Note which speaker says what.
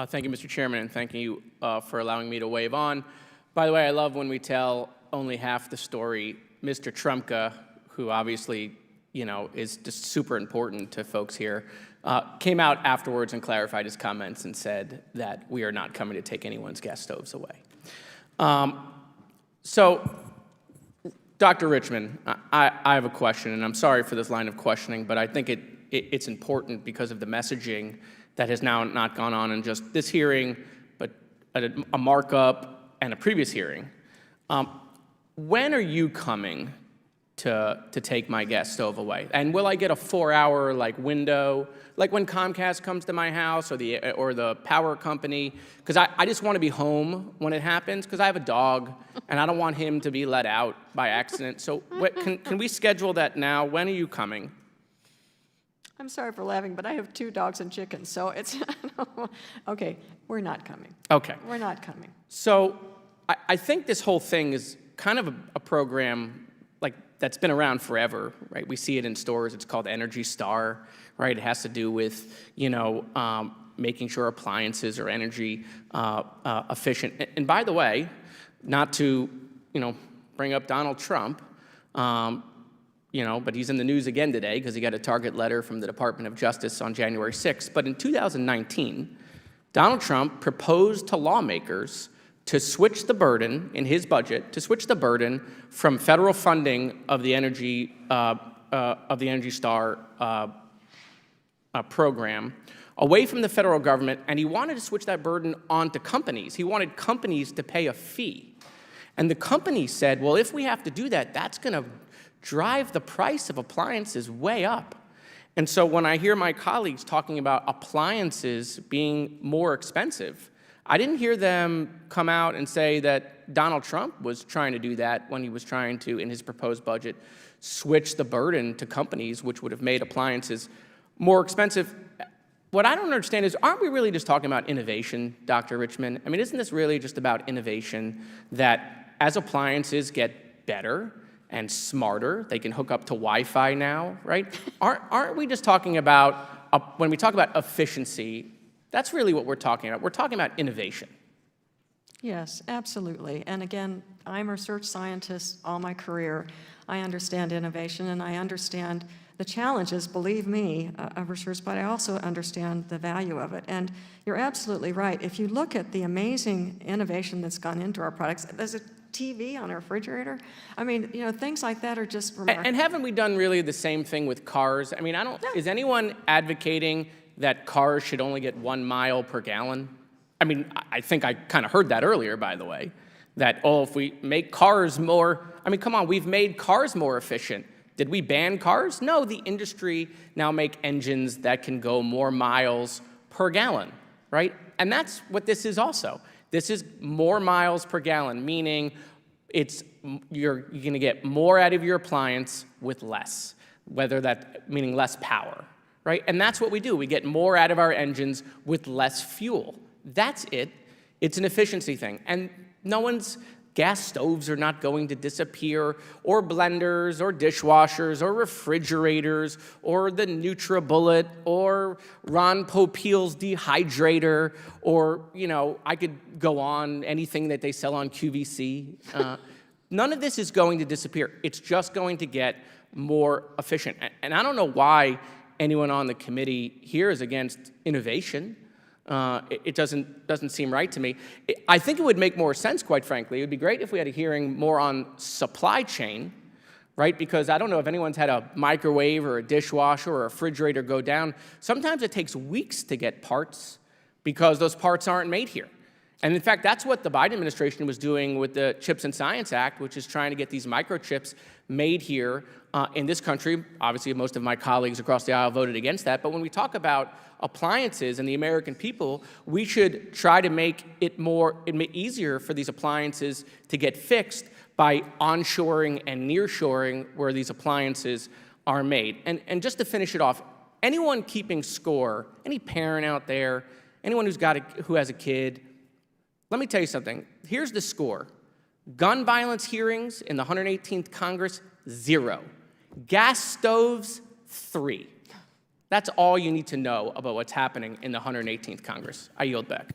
Speaker 1: Thank you, Mr. Chairman, and thank you for allowing me to wave on. By the way, I love when we tell only half the story. Mr. Trumka, who obviously, is just super important to folks here, came out afterwards and clarified his comments and said that we are not coming to take anyone's gas stoves away. So, Dr. Richmond, I have a question, and I'm sorry for this line of questioning, but I think it's important because of the messaging that has now not gone on in just this hearing, but a markup and a previous hearing. When are you coming to take my gas stove away? And will I get a 4-hour window, like when Comcast comes to my house or the power company? Because I just want to be home when it happens, because I have a dog and I don't want him to be let out by accident. So can we schedule that now? When are you coming?
Speaker 2: I'm sorry for laughing, but I have 2 dogs and chickens, so it's, okay, we're not coming.
Speaker 1: Okay.
Speaker 2: We're not coming.
Speaker 1: So I think this whole thing is kind of a program that's been around forever, right? We see it in stores. It's called Energy Star, right? It has to do with, making sure appliances are energy efficient. And by the way, not to, bring up Donald Trump, but he's in the news again today because he got a target letter from the Department of Justice on January 6th. But in 2019, Donald Trump proposed to lawmakers to switch the burden in his budget, from federal funding of the Energy Star program away from the federal government, and he wanted to switch that burden onto companies. He wanted companies to pay a fee. And the company said, well, if we have to do that, that's going to drive the price of appliances way up. And so when I hear my colleagues talking about appliances being more expensive, I didn't hear them come out and say that Donald Trump was trying to do that when he was trying to, in his proposed budget, switch the burden to companies, which would have made appliances more expensive. What I don't understand is, aren't we really just talking about innovation, Dr. Richmond? I mean, isn't this really just about innovation, that as appliances get better and smarter, they can hook up to Wi-Fi now, right? Aren't we just talking about, when we talk about efficiency, that's really what we're talking about. We're talking about innovation.
Speaker 2: Yes, absolutely. And again, I'm a research scientist all my career. I understand innovation and I understand the challenges, believe me, of research, but I also understand the value of it. And you're absolutely right. If you look at the amazing innovation that's gone into our products, there's a TV on our refrigerator. I mean, things like that are just remarkable.
Speaker 1: And haven't we done really the same thing with cars? I mean, is anyone advocating that cars should only get 1 mile per gallon? I mean, I think I kind of heard that earlier, by the way, that, if we make cars more, I mean, come on, we've made cars more efficient. Did we ban cars? No, the industry now make engines that can go more miles per gallon, right? And that's what this is also. This is more miles per gallon, meaning you're going to get more out of your appliance with less, meaning less power. Right? And that's what we do. We get more out of our engines with less fuel. That's it. It's an efficiency thing. And gas stoves are not going to disappear, or blenders, or dishwashers, or refrigerators, or the NutriBullet, or Ron Popeil's dehydrator, or, I could go on, anything that they sell on QVC. None of this is going to disappear. It's just going to get more efficient. And I don't know why anyone on the committee here is against innovation. It doesn't seem right to me. I think it would make more sense, quite frankly. It would be great if we had a hearing more on supply chain, right? Because I don't know if anyone's had a microwave or a dishwasher or a refrigerator go down. Sometimes it takes weeks to get parts because those parts aren't made here. And in fact, that's what the Biden administration was doing with the Chips and Science Act, which is trying to get these microchips made here in this country. Obviously, most of my colleagues across the aisle voted against that. But when we talk about appliances and the American people, we should try to make it easier for these appliances to get fixed by onshoring and nearshoring where these appliances are made. And just to finish it off, anyone keeping score, any parent out there, anyone who has a kid, let me tell you something. Here's the score. Gun violence hearings in the 118th Congress, 0. Gas stoves, 3. That's all you need to know about what's happening in the 118th Congress. I yield back.